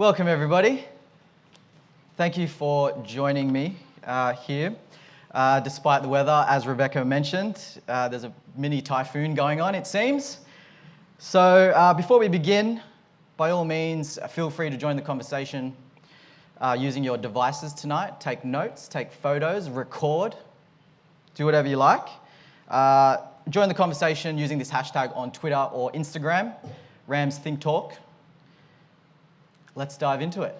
Welcome everybody. Thank you for joining me here. Despite the weather, as Rebecca mentioned, there's a mini typhoon going on, it seems. So before we begin, by all means, feel free to join the conversation using your devices tonight. Take notes, take photos, record, do whatever you like. Join the conversation using this hashtag on Twitter or Instagram, Ram's Think Talk. Let's dive into it.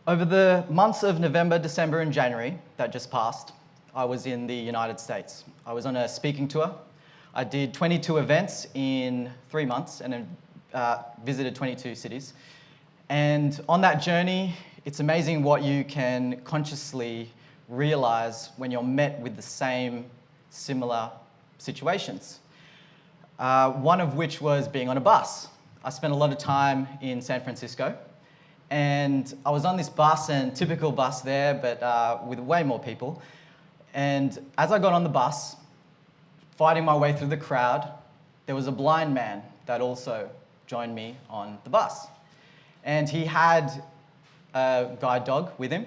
Over the months of November, December, and January that just passed, I was in the United States. I was on a speaking tour. I did 22 events in 3 months and then visited 22 cities. And on that journey, it's amazing what you can consciously realize when you're met with the same similar situations. One of which was being on a bus. I spent a lot of time in San Francisco. And I was on this bus, and typical bus there, but with way more people. And as I got on the bus, fighting my way through the crowd, there was a blind man that also joined me on the bus. And he had a guide dog with him.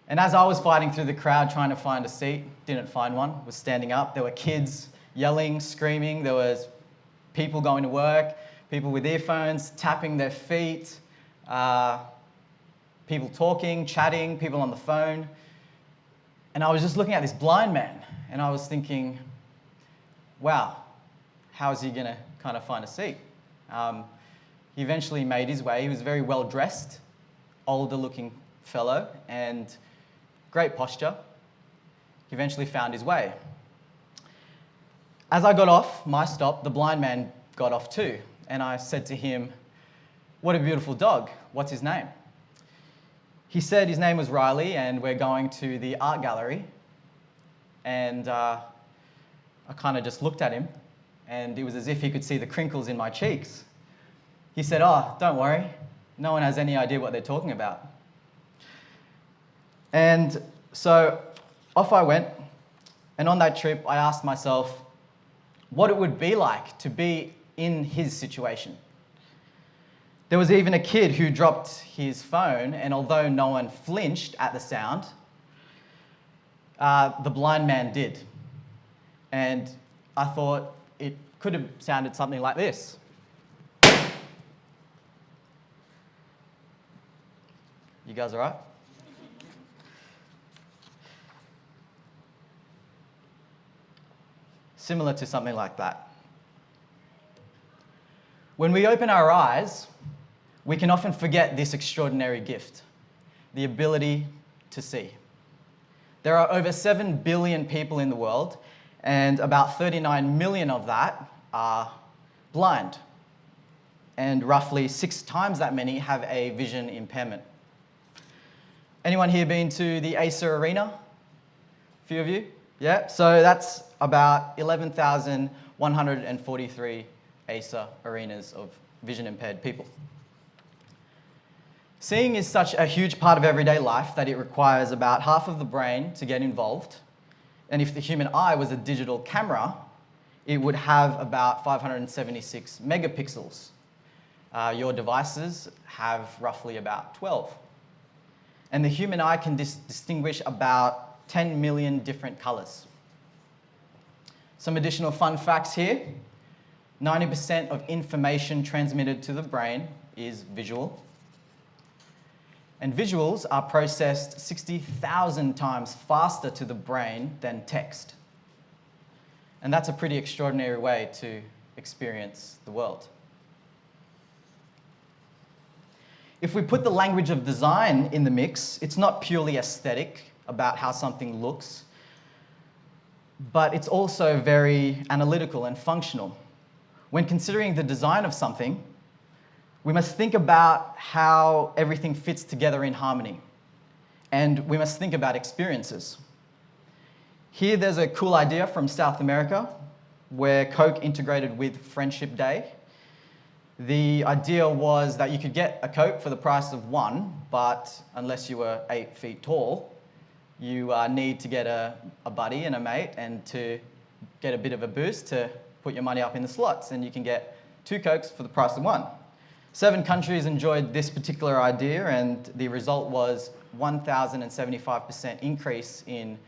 And as I was fighting through the crowd trying to find a seat, didn't find one, was standing up. There were kids yelling, screaming. There was people going to work, people with earphones, tapping their feet. People talking, chatting, people on the phone. And I was just looking at this blind man, and I was thinking, wow, how is he going to kind of find a seat? He eventually made his way. He was a very well-dressed, older-looking fellow, and great posture. He eventually found his way. As I got off my stop, the blind man got off too, and I said to him, "What a beautiful dog. What's his name?" He said his name was Riley, and we're going to the art gallery. And I kind of just looked at him, and it was as if he could see the crinkles in my cheeks. He said, "Oh, don't worry. No one has any idea what they're talking about." And so off I went. And on that trip, I asked myself what it would be like to be in his situation. There was even a kid who dropped his phone, and although no one flinched at the sound, the blind man did. And I thought it could have sounded something like this. You guys all right? Similar to something like that. When we open our eyes, we can often forget this extraordinary gift, the ability to see. There are over 7 billion people in the world, and about 39 million of that are blind. And roughly 6 times that many have a vision impairment. Anyone here been to the Acer Arena? A few of you? Yeah, so that's about 11,143 Acer arenas of vision impaired people. Seeing is such a huge part of everyday life that it requires about half of the brain to get involved. And if the human eye was a digital camera, it would have about 576 megapixels. Your devices have roughly about 12. And the human eye can distinguish about 10 million different colors. Some additional fun facts here. 90% of information transmitted to the brain is visual. And visuals are processed 60,000 times faster to the brain than text. And that's a pretty extraordinary way to experience the world. If we put the language of design in the mix, it's not purely aesthetic about how something looks, but it's also very analytical and functional. When considering the design of something, We must think about how everything fits together in harmony. And we must think about experiences. Here there's a cool idea from South America where Coke integrated with Friendship Day. The idea was that you could get a Coke for the price of one, but unless you were 8 feet tall, you need to get a buddy and a mate and to get a bit of a boost to put your money up in the slots, and you can get 2 Cokes for the price of one. 7 countries enjoyed this particular idea, and the result was 1,075% increase in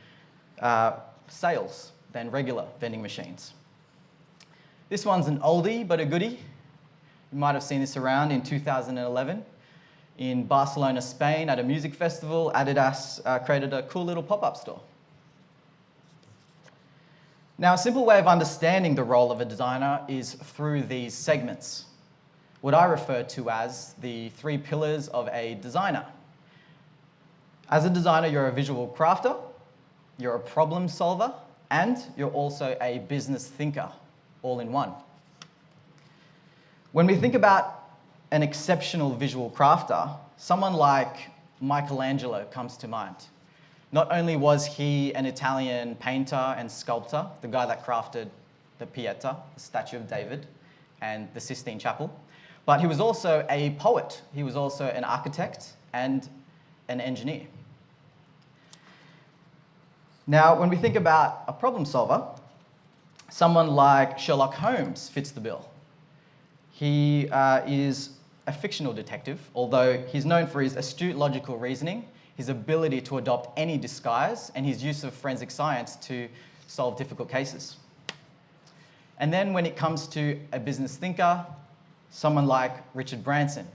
sales than regular vending machines. This one's an oldie but a goodie. You might have seen this around in 2011. In Barcelona, Spain, at a music festival, Adidas created a cool little pop-up store. Now, a simple way of understanding the role of a designer is through these segments, what I refer to as the 3 pillars of a designer. As a designer, you're a visual crafter, you're a problem solver, and you're also a business thinker, all in one. When we think about an exceptional visual crafter, someone like Michelangelo comes to mind. Not only was he an Italian painter and sculptor, the guy that crafted the Pieta, the statue of David, and the Sistine Chapel, but he was also a poet. He was also an architect and an engineer. Now, when we think about a problem solver, someone like Sherlock Holmes fits the bill. He is a fictional detective, although he's known for his astute logical reasoning, his ability to adopt any disguise, and his use of forensic science to solve difficult cases. And then when it comes to a business thinker, someone like Richard Branson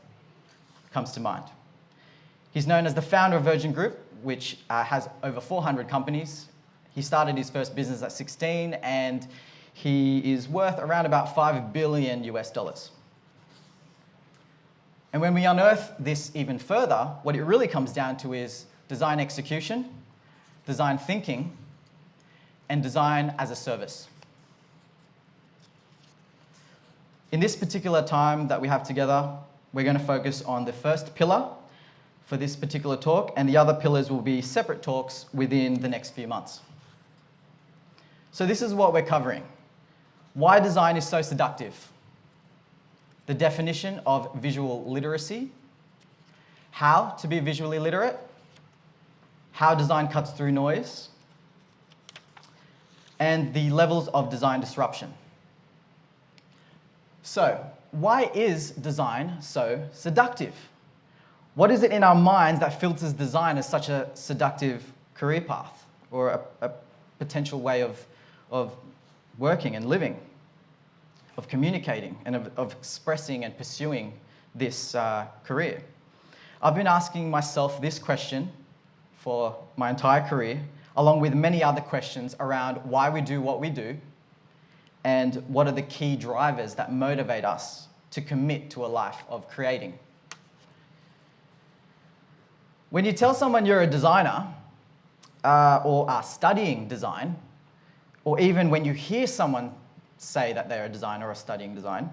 comes to mind. He's known as the founder of Virgin Group, which has over 400 companies. He started his first business at 16, and he is worth around about $5 billion US. And when we unearth this even further, what it really comes down to is design execution, design thinking, and design as a service. In this particular time that we have together, we're going to focus on the first pillar for this particular talk, and the other pillars will be separate talks within the next few months. So this is what we're covering. Why design is so seductive. The definition of visual literacy. How to be visually literate. How design cuts through noise. And the levels of design disruption. So, why is design so seductive? What is it in our minds that filters design as such a seductive career path or a potential way of working and living, of communicating and of expressing and pursuing this career? I've been asking myself this question for my entire career, along with many other questions around why we do what we do and what are the key drivers that motivate us to commit to a life of creating. When you tell someone you're a designer or are studying design, or even when you hear someone say that they're a designer or studying design,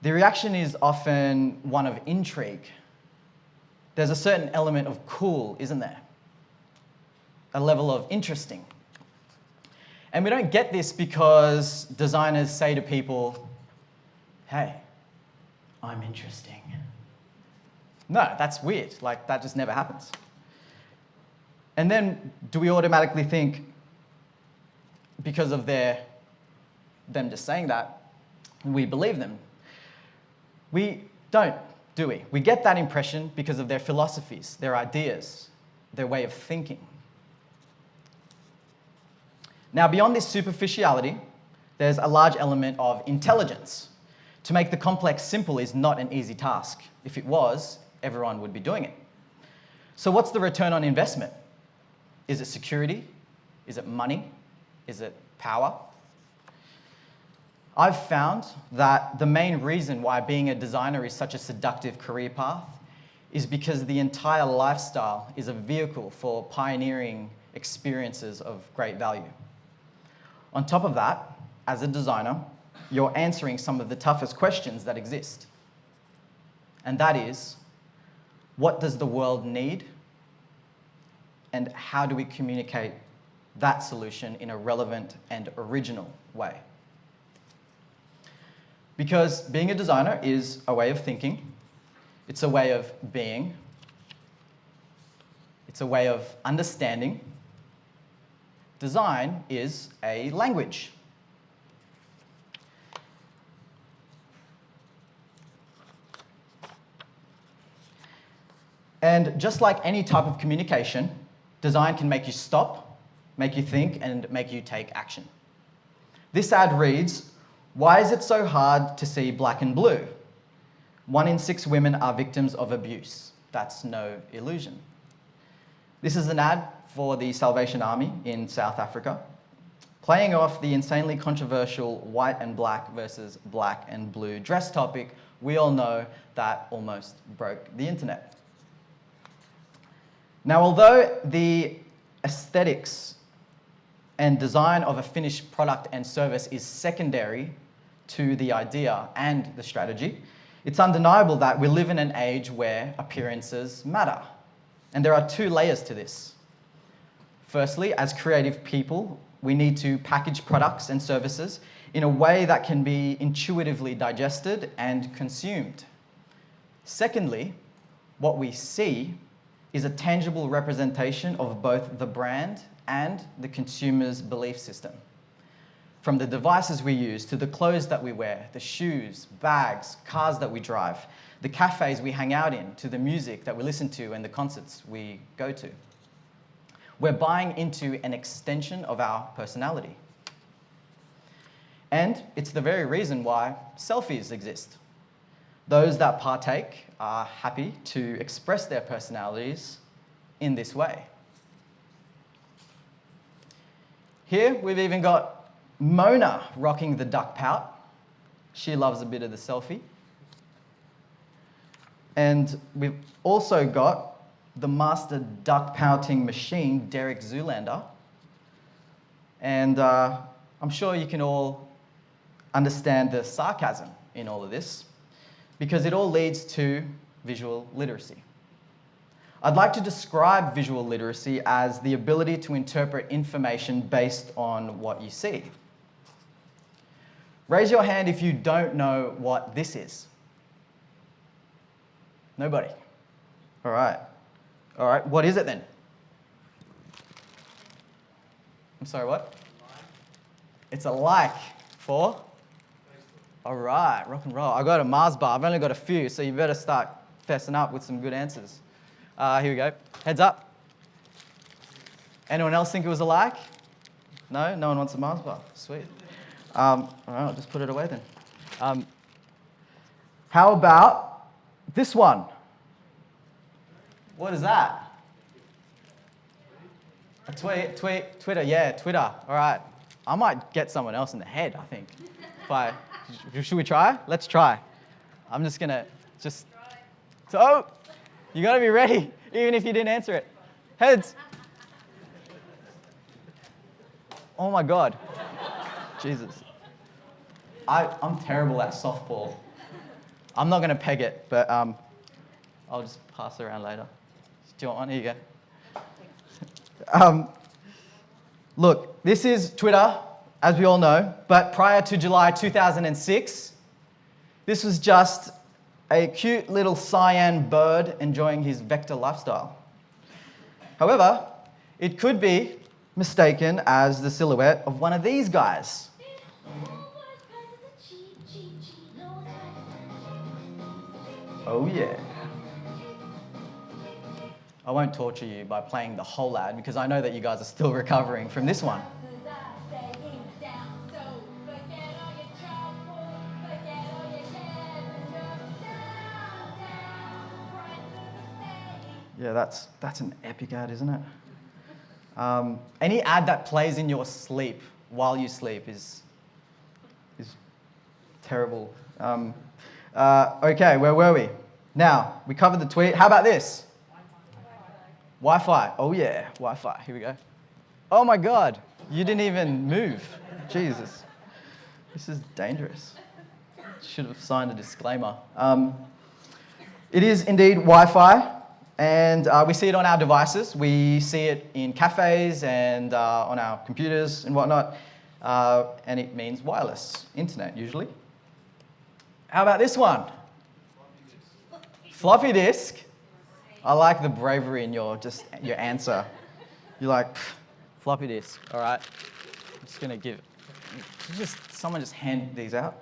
the reaction is often one of intrigue. There's a certain element of cool, isn't there? A level of interesting. And we don't get this because designers say to people, hey, I'm interesting. No, that's weird. Like, that just never happens. And then do we automatically think, because of them just saying that, we believe them? We don't, do we? We get that impression because of their philosophies, their ideas, their way of thinking. Now, beyond this superficiality, there's a large element of intelligence. To make the complex simple is not an easy task. If it was, everyone would be doing it. So what's the return on investment? Is it security? Is it money? Is it power? I've found that the main reason why being a designer is such a seductive career path is because the entire lifestyle is a vehicle for pioneering experiences of great value. On top of that, as a designer, you're answering some of the toughest questions that exist. and that is, what does the world need, and how do we communicate that solution in a relevant and original way? Because being a designer is a way of thinking, it's a way of being, it's a way of understanding. Design is a language. And just like any type of communication, design can make you stop, make you think, and make you take action. This ad reads, "Why is it so hard to see black and blue? 1 in 6 women are victims of abuse. That's no illusion." This is an ad for the Salvation Army in South Africa, playing off the insanely controversial white and black versus black and blue dress topic we all know that almost broke the internet. Now, although the aesthetics and design of a finished product and service is secondary to the idea and the strategy, it's undeniable that we live in an age where appearances matter. And there are 2 layers to this. Firstly, as creative people, we need to package products and services in a way that can be intuitively digested and consumed. Secondly, what we see is a tangible representation of both the brand and the consumer's belief system. From the devices we use to the clothes that we wear, the shoes, bags, cars that we drive, the cafes we hang out in, to the music that we listen to and the concerts we go to. We're buying into an extension of our personality. And it's the very reason why selfies exist. Those that partake are happy to express their personalities in this way. Here we've even got Mona rocking the duck pout. She loves a bit of the selfie. And we've also got the master duck pouting machine, Derek Zoolander. And I'm sure you can all understand the sarcasm in all of this, because it all leads to visual literacy. I'd like to describe visual literacy as the ability to interpret information based on what you see. Raise your hand if you don't know what this is. Nobody. All right. All right, what is it then? I'm sorry, what? It's a like for? All right, rock and roll. I got a Mars bar. I've only got a few, so you better start fessing up with some good answers. Here we go. Heads up. Anyone else think it was a like? No? No one wants a Mars bar. Sweet. All right, I'll just put it away then. How about this one? What is that? A tweet? Twitter, yeah, Twitter. All right. I might get someone else in the head, I think. Should we try? Let's try. I'm just going to Oh, you got to be ready, even if you didn't answer it. Heads. Oh, my God. Jesus. I'm terrible at softball. I'm not going to peg it, but I'll just pass it around later. Do you want one? Here you go. Look, this is Twitter, as we all know, but prior to July 2006, this was just a cute little cyan bird enjoying his vector lifestyle. However, it could be mistaken as the silhouette of one of these guys. Oh yeah. I won't torture you by playing the whole ad because I know that you guys are still recovering from this one. Yeah, that's an epic ad, isn't it? Any ad that plays in your sleep while you sleep is terrible. Okay, where were we? Now, we covered the tweet. How about this? Wi-Fi. Oh yeah, Wi-Fi. Here we go. Oh my God, you didn't even move. Jesus. This is dangerous. Should have signed a disclaimer. It is indeed Wi-Fi, and we see it on our devices. We see it in cafes and on our computers and whatnot, and it means wireless internet usually. How about this one? Floppy disk. I like the bravery in your answer. You're like, floppy disk. All right, I'm just gonna give. Someone just hand these out.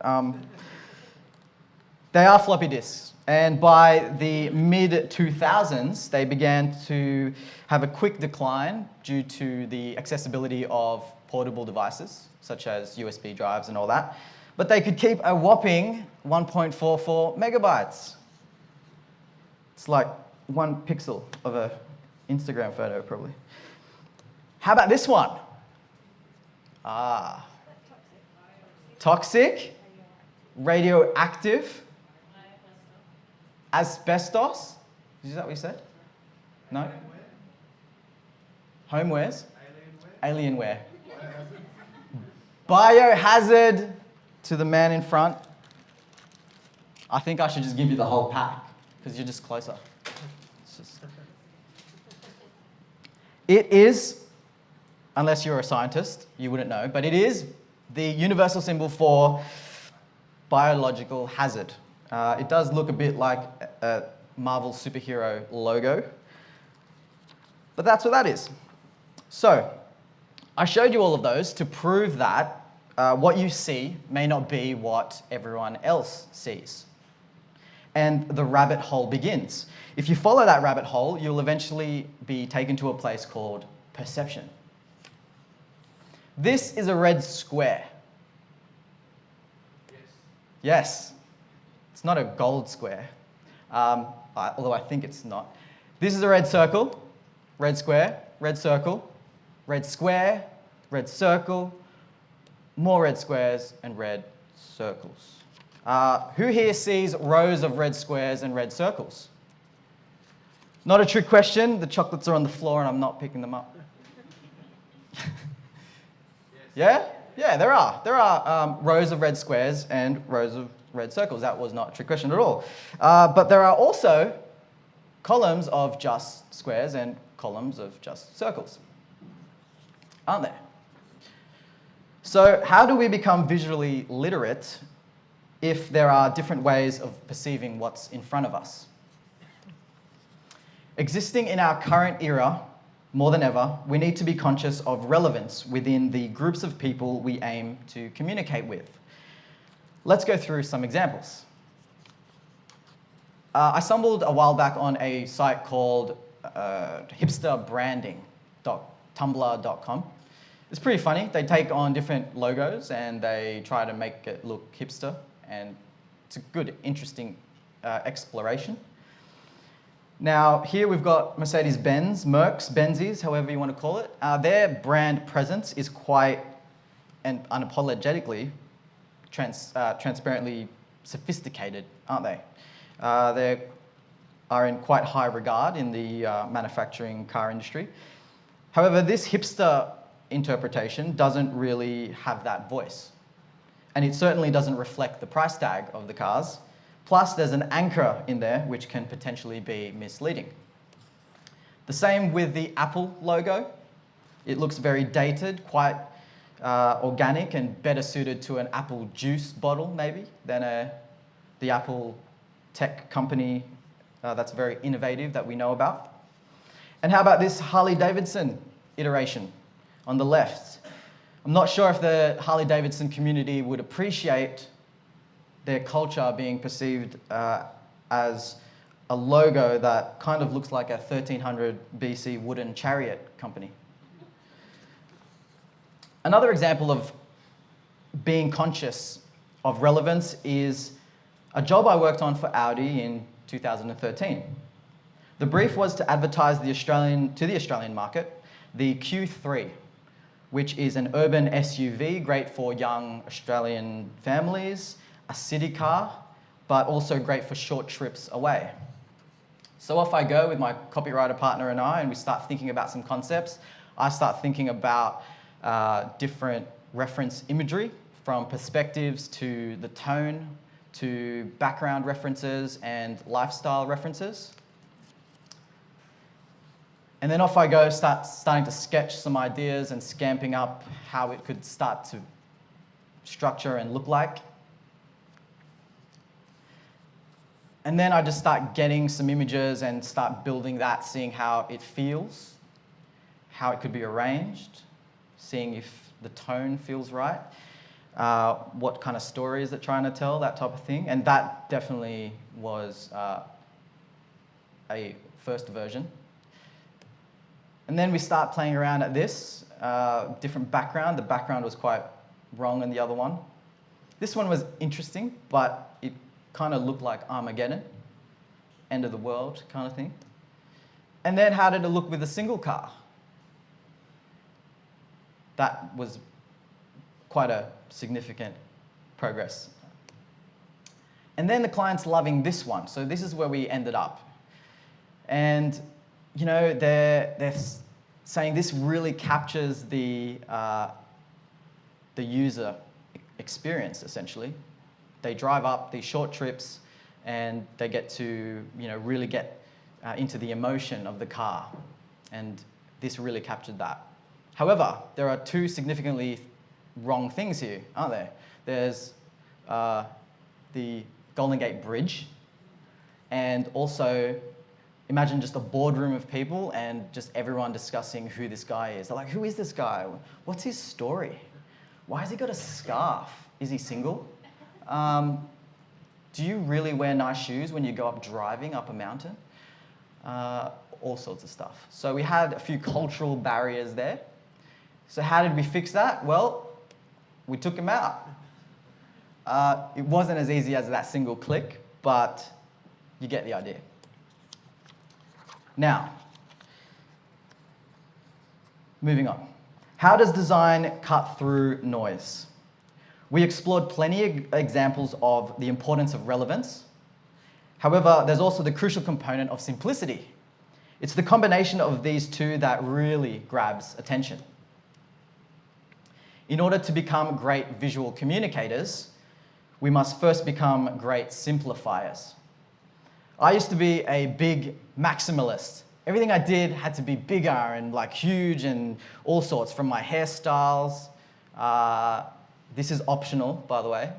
They are floppy disks, and by the mid-2000s, they began to have a quick decline due to the accessibility of portable devices, such as USB drives and all that. But they could keep a whopping 1.44 megabytes. It's like 1 pixel of an Instagram photo, probably. How about this one? Toxic, radioactive, asbestos. Is that what you said? No? Homewares? Alienware. Biohazard to the man in front. I think I should just give you the whole pack because you're just closer. It is, unless you're a scientist, you wouldn't know, but it is the universal symbol for biological hazard. It does look a bit like a Marvel superhero logo, but that's what that is. So, I showed you all of those to prove that what you see may not be what everyone else sees. And the rabbit hole begins. If you follow that rabbit hole, you'll eventually be taken to a place called perception. This is a red square. Yes. It's not a gold square, although I think it's not. This is a red circle, red square, red circle, red square, red circle, more red squares, and red circles. Who here sees rows of red squares and red circles? Not a trick question. The chocolates are on the floor and I'm not picking them up. Yeah? Yeah, there are. There are rows of red squares and rows of red circles. That was not a trick question at all. But there are also columns of just squares and columns of just circles, aren't there? So how do we become visually literate if there are different ways of perceiving what's in front of us? Existing in our current era, more than ever, we need to be conscious of relevance within the groups of people we aim to communicate with. Let's go through some examples. I stumbled a while back on a site called hipsterbranding.tumblr.com. It's pretty funny. They take on different logos and they try to make it look hipster, and it's a good, interesting exploration. Now, here we've got Mercedes-Benz, Mercs, Benzies, however you want to call it. Their brand presence is quite and unapologetically transparently sophisticated, aren't they? They are in quite high regard in the manufacturing car industry. However, this hipster interpretation doesn't really have that voice. And it certainly doesn't reflect the price tag of the cars. Plus, there's an anchor in there which can potentially be misleading. The same with the Apple logo. It looks very dated, quite organic, and better suited to an apple juice bottle, maybe, than the Apple tech company that's very innovative that we know about. And how about this Harley-Davidson iteration on the left? I'm not sure if the Harley-Davidson community would appreciate their culture being perceived as a logo that kind of looks like a 1300 BC wooden chariot company. Another example of being conscious of relevance is a job I worked on for Audi in 2013. The brief was to advertise to the Australian market the Q3, which is an urban SUV great for young Australian families, a city car, but also great for short trips away. So off I go with my copywriter partner and we start thinking about some concepts. I start thinking about different reference imagery, from perspectives to the tone, to background references and lifestyle references. And then off I go, starting to sketch some ideas and scamping up how it could start to structure and look like. And then I just start getting some images and start building that, seeing how it feels, how it could be arranged, seeing if the tone feels right, what kind of story is it trying to tell, that type of thing. And that definitely was a first version. And then we start playing around at this, different background. The background was quite wrong in the other one. This one was interesting, but it kind of looked like Armageddon, end of the world kind of thing. And then how did it look with a single car? That was quite a significant progress. And then the client's loving this one. So this is where we ended up. And you know, they're saying this really captures the user experience, essentially. They drive up these short trips and they get to, you know, really get into the emotion of the car. And this really captured that. However, there are two significantly wrong things here, aren't there? There's the Golden Gate Bridge, and also imagine just a boardroom of people and just everyone discussing who this guy is. They're like, who is this guy? What's his story? Why has he got a scarf? Is he single? Do you really wear nice shoes when you go up driving up a mountain? All sorts of stuff. So we had a few cultural barriers there. So how did we fix that? Well, we took him out. It wasn't as easy as that single click, but you get the idea. Now, moving on. How does design cut through noise? We explored plenty of examples of the importance of relevance. However, there's also the crucial component of simplicity. It's the combination of these two that really grabs attention. In order to become great visual communicators, we must first become great simplifiers. I used to be a big maximalist. Everything I did had to be bigger and like huge and all sorts, from my hairstyles, this is optional, by the way,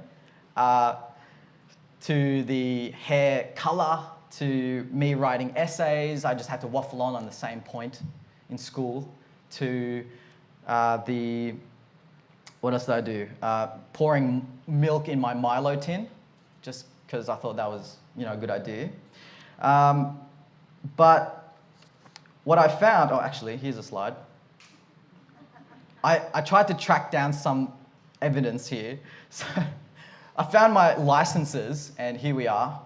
to the hair color, to me writing essays. I just had to waffle on the same point in school, to what else did I do? Pouring milk in my Milo tin, just because I thought that was, you know, a good idea. But what I found, oh, actually, here's a slide. I tried to track down some evidence here. So I found my licenses, and here we are.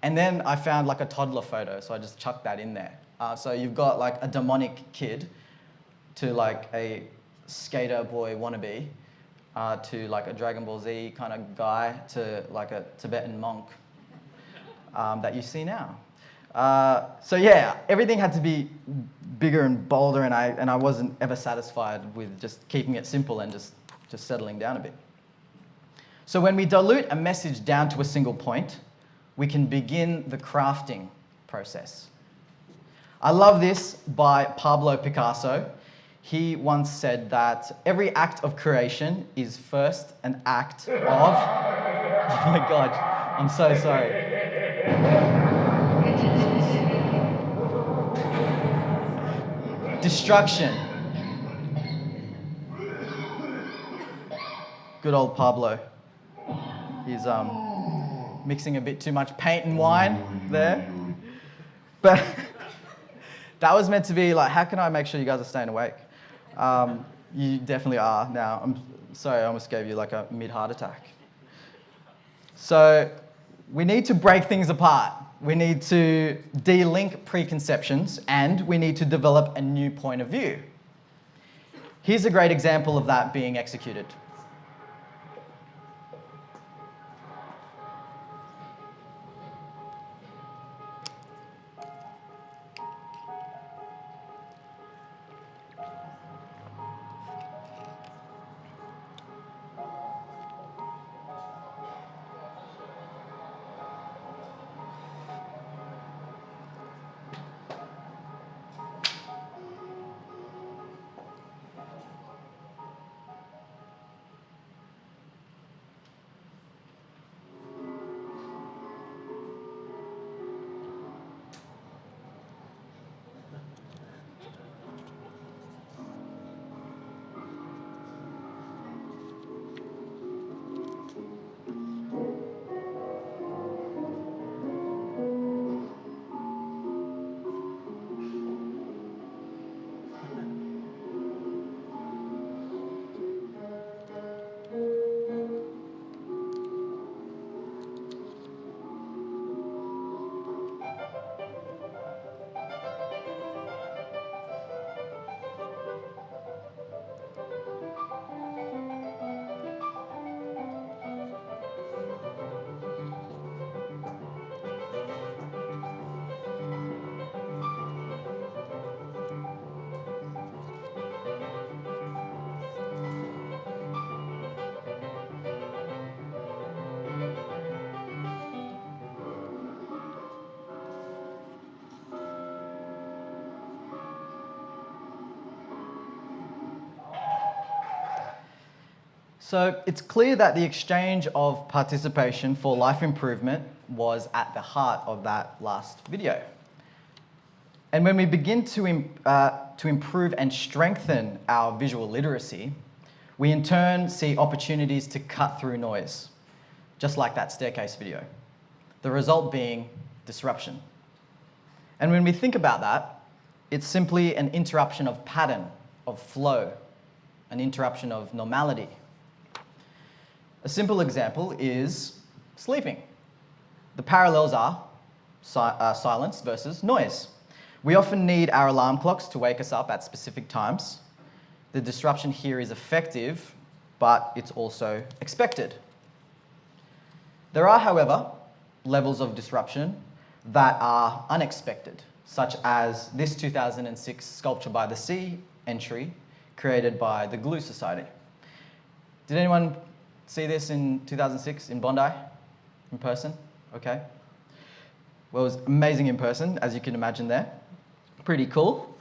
And then I found like a toddler photo, so I just chucked that in there. So you've got like a demonic kid to like a skater boy wannabe, to like a Dragon Ball Z kind of guy, to like a Tibetan monk that you see now. So yeah, everything had to be bigger and bolder, and I wasn't ever satisfied with just keeping it simple and just settling down a bit. So when we dilute a message down to a single point, we can begin the crafting process. I love this by Pablo Picasso. He once said that every act of creation is first an act of... Oh my God, I'm so sorry. Destruction. Good old Pablo. He's mixing a bit too much paint and wine there. But that was meant to be like, how can I make sure you guys are staying awake? You definitely are now. I'm sorry, I almost gave you like a mid-heart attack. So we need to break things apart. We need to de-link preconceptions, and we need to develop a new point of view. Here's a great example of that being executed. So it's clear that the exchange of participation for life improvement was at the heart of that last video. And when we begin to improve and strengthen our visual literacy, we in turn see opportunities to cut through noise, just like that staircase video. The result being disruption. And when we think about that, it's simply an interruption of pattern, of flow, an interruption of normality. A simple example is sleeping. The parallels are silence versus noise. We often need our alarm clocks to wake us up at specific times. The disruption here is effective, but it's also expected. There are, however, levels of disruption that are unexpected, such as this 2006 Sculpture by the Sea entry created by the Glue Society. Did anyone see this in 2006 in Bondi, in person? Okay. Well, it was amazing in person, as you can imagine there. Pretty cool.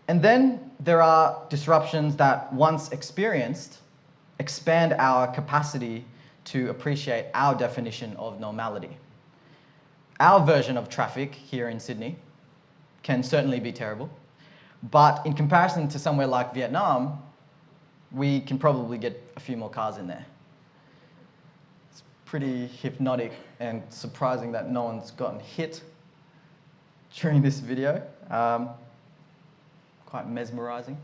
And then there are disruptions that, once experienced, expand our capacity to appreciate our definition of normality. Our version of traffic here in Sydney can certainly be terrible, but in comparison to somewhere like Vietnam, we can probably get a few more cars in there. It's pretty hypnotic and surprising that no one's gotten hit during this video. Quite mesmerizing.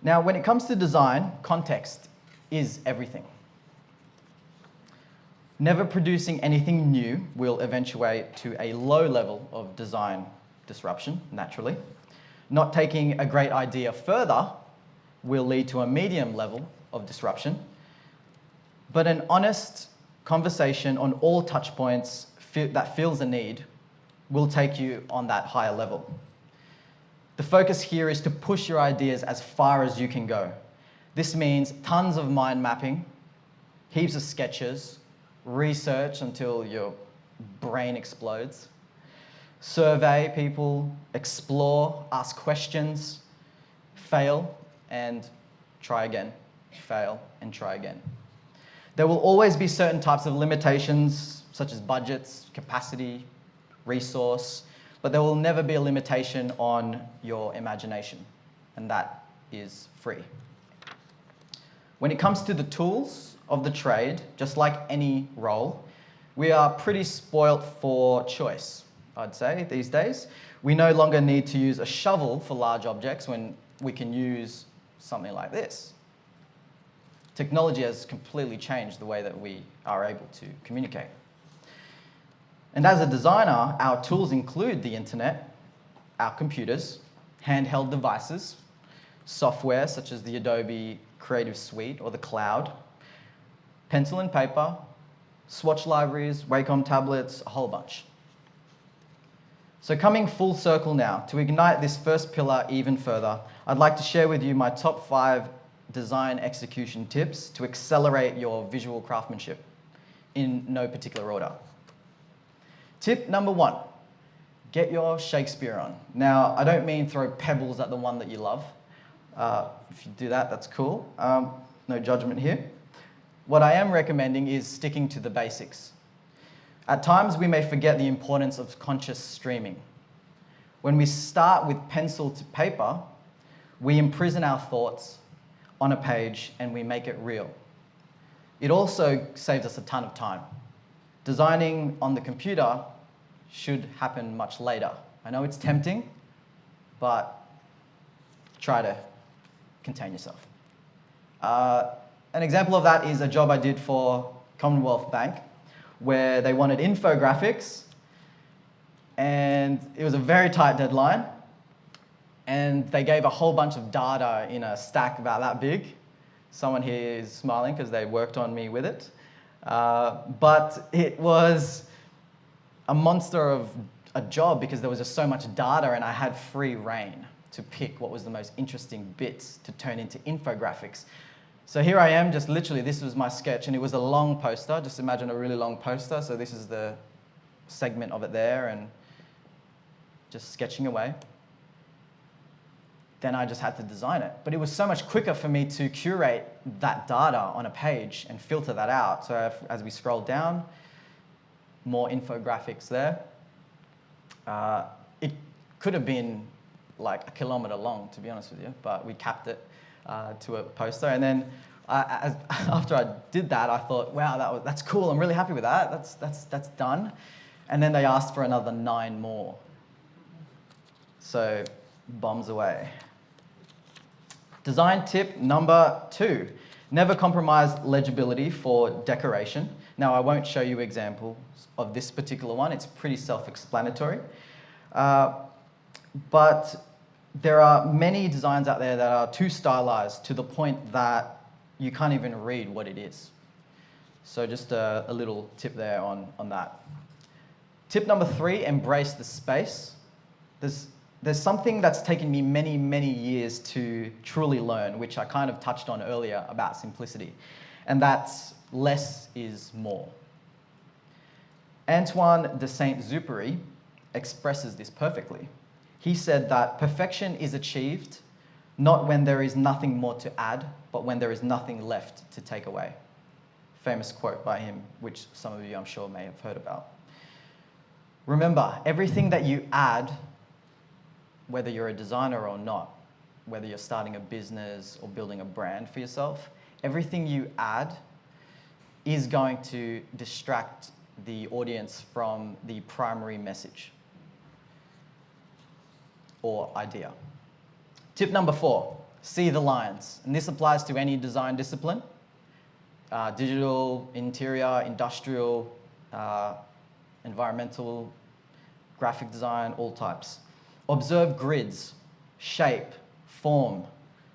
Now, when it comes to design, context is everything. Never producing anything new will eventuate to a low level of design disruption, naturally. Not taking a great idea further will lead to a medium level of disruption. But an honest conversation on all touch points that feels a need will take you on that higher level. The focus here is to push your ideas as far as you can go. This means tons of mind mapping, heaps of sketches, research until your brain explodes, survey people, explore, ask questions, fail, and try again, fail, and try again. There will always be certain types of limitations, such as budgets, capacity, resource, but there will never be a limitation on your imagination, and that is free. When it comes to the tools of the trade, just like any role, we are pretty spoilt for choice, I'd say, these days. We no longer need to use a shovel for large objects when we can use something like this. Technology has completely changed the way that we are able to communicate. And as a designer, our tools include the internet, our computers, handheld devices, software such as the Adobe Creative Suite or the cloud, pencil and paper, swatch libraries, Wacom tablets, a whole bunch. So coming full circle now, to ignite this first pillar even further, I'd like to share with you my top 5 design execution tips to accelerate your visual craftsmanship in no particular order. Tip number 1, get your Shakespeare on. Now, I don't mean throw pebbles at the one that you love. If you do that, that's cool. No judgment here. What I am recommending is sticking to the basics. At times, we may forget the importance of conscious streaming. When we start with pencil to paper, we imprison our thoughts on a page and we make it real. It also saves us a ton of time. Designing on the computer should happen much later. I know it's tempting, but try to contain yourself. An example of that is a job I did for Commonwealth Bank, where they wanted infographics, and it was a very tight deadline, and they gave a whole bunch of data in a stack about that big. Someone here is smiling because they worked on me with it. But it was a monster of a job because there was just so much data and I had free reign to pick what was the most interesting bits to turn into infographics. So here I am, just literally, this was my sketch, and it was a long poster. Just imagine a really long poster. So this is the segment of it there, and just sketching away. then I just had to design it. But it was so much quicker for me to curate that data on a page and filter that out. So as we scroll down, more infographics there. It could have been like a kilometer long, to be honest with you, but we capped it to a poster. And then after I did that, I thought, wow, that's cool. I'm really happy with that. That's done. And then they asked for another 9 more. So bombs away. Design tip number 2, never compromise legibility for decoration. Now, I won't show you examples of this particular one. It's pretty self-explanatory. But there are many designs out there that are too stylized to the point that you can't even read what it is. So just a little tip there on that. Tip number 3, embrace the space. There's something that's taken me many, many years to truly learn, which I kind of touched on earlier about simplicity, and that's less is more. Antoine de Saint-Exupéry expresses this perfectly. He said that perfection is achieved not when there is nothing more to add, but when there is nothing left to take away. Famous quote by him, which some of you I'm sure may have heard about. Remember, everything that you add, whether you're a designer or not, whether you're starting a business or building a brand for yourself, everything you add is going to distract the audience from the primary message or idea. Tip number 4, see the lines. And this applies to any design discipline, digital, interior, industrial, environmental, graphic design, all types. Observe grids, shape, form,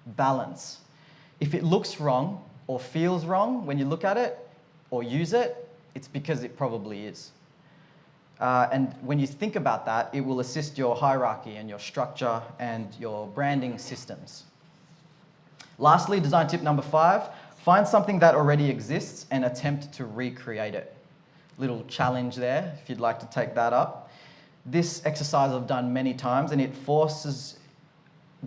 balance. If it looks wrong or feels wrong when you look at it or use it, it's because it probably is. And when you think about that, it will assist your hierarchy and your structure and your branding systems. Lastly, design tip number 5, find something that already exists and attempt to recreate it. Little challenge there, if you'd like to take that up. This exercise I've done many times, and it forces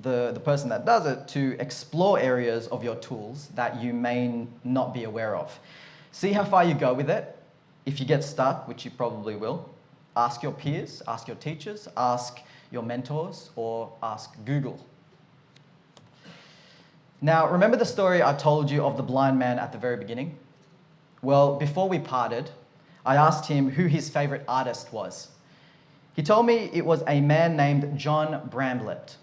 the person that does it to explore areas of your tools that you may not be aware of. See how far you go with it. If you get stuck, which you probably will, ask your peers, ask your teachers, ask your mentors, or ask Google. Now, remember the story I told you of the blind man at the very beginning? Well, before we parted, I asked him who his favorite artist was. He told me it was a man named John Bramlett.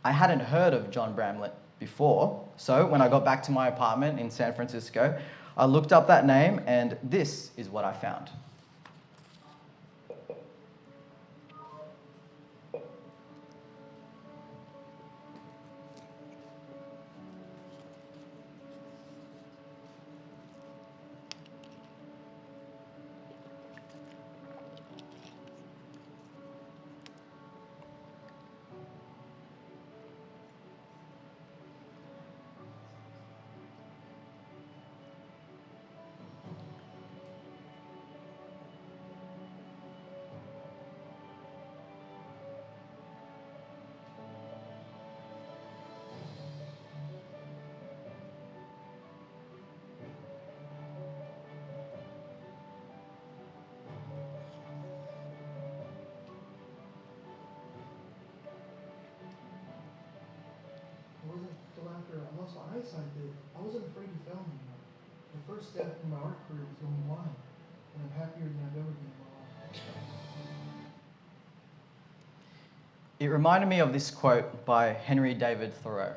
I hadn't heard of John Bramlett before, so when I got back to my apartment in San Francisco, I looked up that name, and this is what I found. After I lost my eyesight, I wasn't afraid to fail anymore. The first step in my art career was going blind, and I'm happier than I've ever been in my life. It reminded me of this quote by Henry David Thoreau.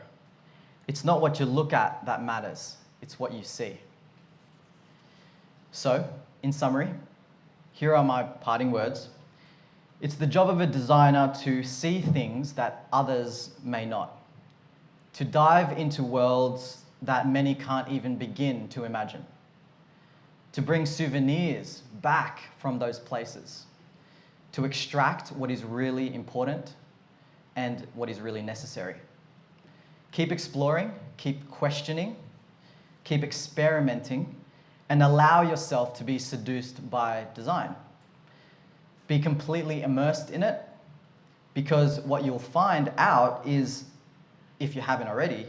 It's not what you look at that matters, it's what you see. So, in summary, here are my parting words. It's the job of a designer to see things that others may not, to dive into worlds that many can't even begin to imagine, to bring souvenirs back from those places, to extract what is really important and what is really necessary. Keep exploring, keep questioning, keep experimenting, and allow yourself to be seduced by design. Be completely immersed in it, because what you'll find out is if you haven't already,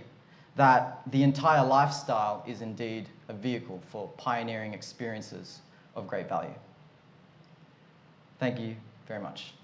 that the entire lifestyle is indeed a vehicle for pioneering experiences of great value. Thank you very much.